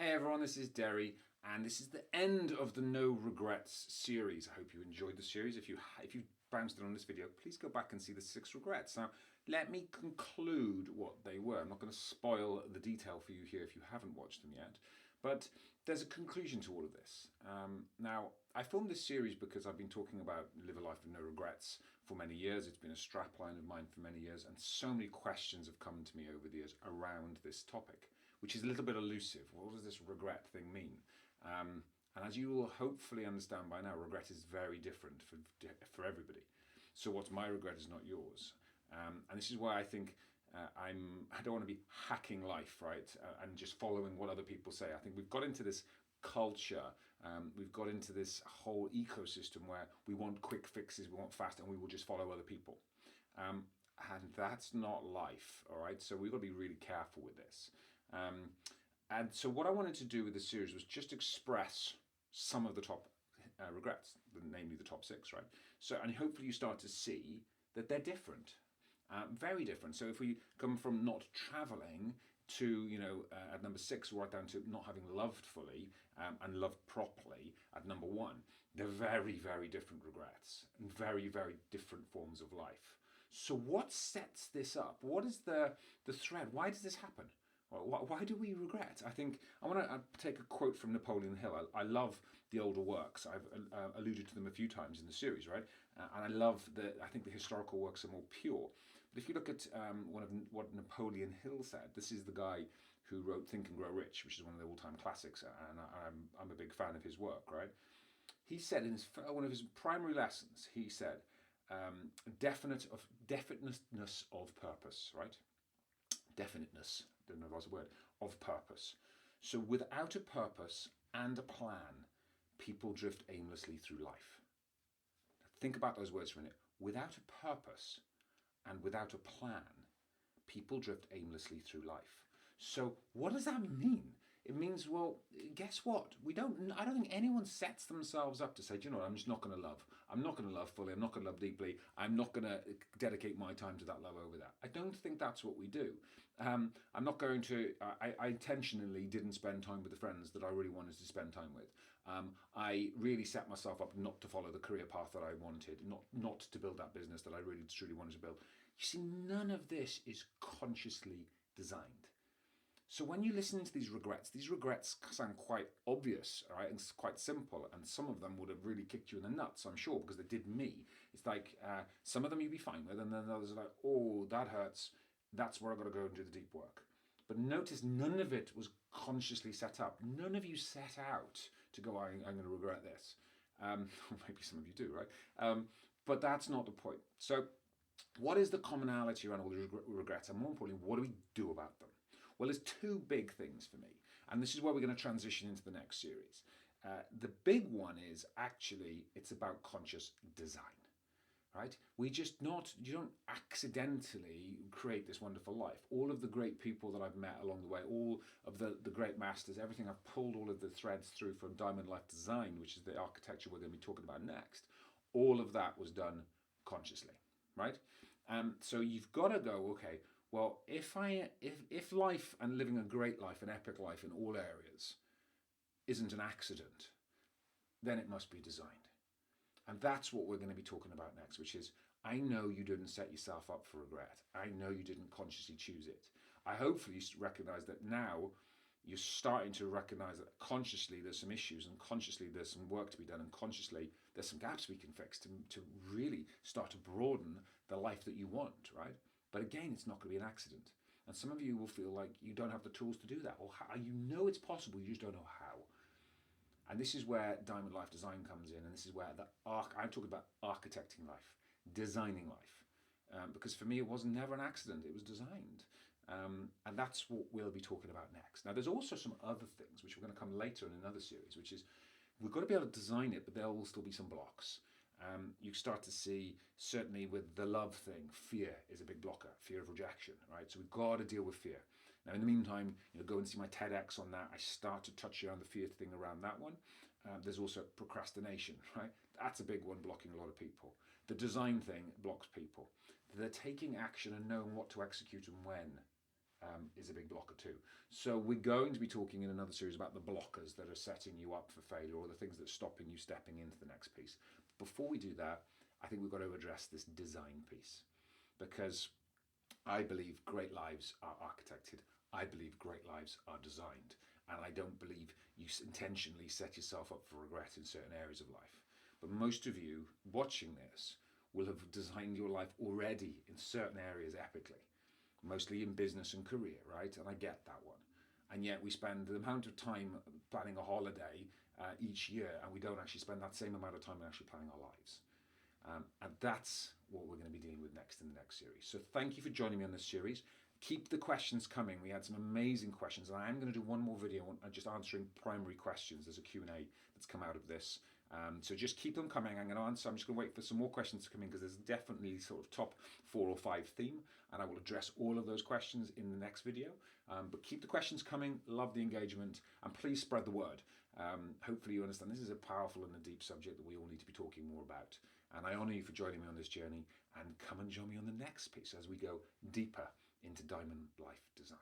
Hey everyone, this is Derry, and this is the end of the No Regrets series. I hope you enjoyed the series. If you bounced in on this video, please go back and see the 6 regrets. Now, let me conclude what they were. I'm not going to spoil the detail for you here if you haven't watched them yet, but there's a conclusion to all of this. Now, I filmed this series because I've been talking about live a life with no regrets for many years. It's been a strapline of mine for many years, and so many questions have come to me over the years around this topic, which is a little bit elusive. What does this regret thing mean? And as you will hopefully understand by now, regret is very different for everybody. So what's my regret is not yours. And this is why I think I don't want to be hacking life, right? And just following what other people say. I think we've got into this culture, we've got into this whole ecosystem where we want quick fixes, we want fast, and we will just follow other people. And that's not life, all right? So we've got to be really careful with this. And so what I wanted to do with this series was just express some of the top regrets, namely the top 6, right? So, and hopefully you start to see that they're different, very different. So if we come from not traveling to, at number 6, right down to not having loved fully and loved properly at number 1, they're very, very different regrets and very, very different forms of life. So what sets this up? What is the thread? Why does this happen? Why do we regret? I think I want to take a quote from Napoleon Hill. I love the older works. I've alluded to them a few times in the series, right? And I love I think the historical works are more pure. But if you look at what Napoleon Hill said, this is the guy who wrote Think and Grow Rich, which is one of the all-time classics, and I'm a big fan of his work, right? He said in one of his primary lessons, he said, definiteness of purpose, right? Definiteness, don't know if that's a word, of purpose. So without a purpose and a plan, people drift aimlessly through life. Think about those words for a minute. Without a purpose and without a plan, people drift aimlessly through life. So what does that mean? It means, well, guess what? I don't think anyone sets themselves up to say, do you know what, I'm just not going to love. I'm not going to love fully. I'm not going to love deeply. I'm not going to dedicate my time to that love over that. I don't think that's what we do. I'm not going to, I intentionally didn't spend time with the friends that I really wanted to spend time with. I really set myself up not to follow the career path that I wanted, not to build that business that I really truly wanted to build. You see, none of this is consciously designed. So when you listen to these regrets sound quite obvious, right? And it's quite simple, and some of them would have really kicked you in the nuts, I'm sure, because they did me. It's like some of them you'd be fine with, and then others are like, oh, that hurts. That's where I've got to go and do the deep work. But notice none of it was consciously set up. None of you set out to go, I'm going to regret this. Maybe some of you do, right? But that's not the point. So what is the commonality around all the regrets? And more importantly, what do we do about them? Well, there's 2 big things for me, and this is where we're going to transition into the next series. The big one is actually, it's about conscious design, right? You don't accidentally create this wonderful life. All of the great people that I've met along the way, all of the great masters, everything, I've pulled all of the threads through from Diamond Life Design, which is the architecture we're going to be talking about next. All of that was done consciously, right? So you've got to go, okay, well, if life and living a great life, an epic life in all areas, isn't an accident, then it must be designed. And that's what we're going to be talking about next, which is, I know you didn't set yourself up for regret. I know you didn't consciously choose it. I hopefully recognize that now you're starting to recognize that consciously there's some issues, and consciously there's some work to be done, and consciously there's some gaps we can fix to really start to broaden the life that you want, right? But again, it's not going to be an accident. And some of you will feel like you don't have the tools to do that. Or you know it's possible, you just don't know how. And this is where Diamond Life Design comes in. And this is where I'm talking about architecting life, designing life. Because for me, it was never an accident. It was designed. And that's what we'll be talking about next. Now, there's also some other things, which are going to come later in another series, which is we've got to be able to design it, but there will still be some blocks. You start to see, certainly with the love thing, fear is a big blocker, fear of rejection, right? So we've got to deal with fear. Now, in the meantime, go and see my TEDx on that. I start to touch around the fear thing around that one. There's also procrastination, right? That's a big one blocking a lot of people. The design thing blocks people. They're taking action and knowing what to execute and when. is a big blocker too. So we're going to be talking in another series about the blockers that are setting you up for failure, or the things that are stopping you stepping into the next piece. Before we do that, I think we've got to address this design piece, because I believe great lives are architected. I believe great lives are designed. And I don't believe you intentionally set yourself up for regret in certain areas of life. But most of you watching this will have designed your life already in certain areas epically, mostly in business and career, right? And I get that one. And yet we spend the amount of time planning a holiday each year, and we don't actually spend that same amount of time actually planning our lives. And that's what we're going to be dealing with next in the next series. So thank you for joining me on this series. Keep the questions coming. We had some amazing questions, and I am going to do one more video on just answering primary questions. There's a Q&A that's come out of this. So just keep them coming. I'm just going to wait for some more questions to come in, because there's definitely sort of top 4 or 5 theme, and I will address all of those questions in the next video. But keep the questions coming. Love the engagement, and please spread the word. Hopefully you understand this is a powerful and a deep subject that we all need to be talking more about. And I honour you for joining me on this journey, and come and join me on the next piece as we go deeper into diamond life design.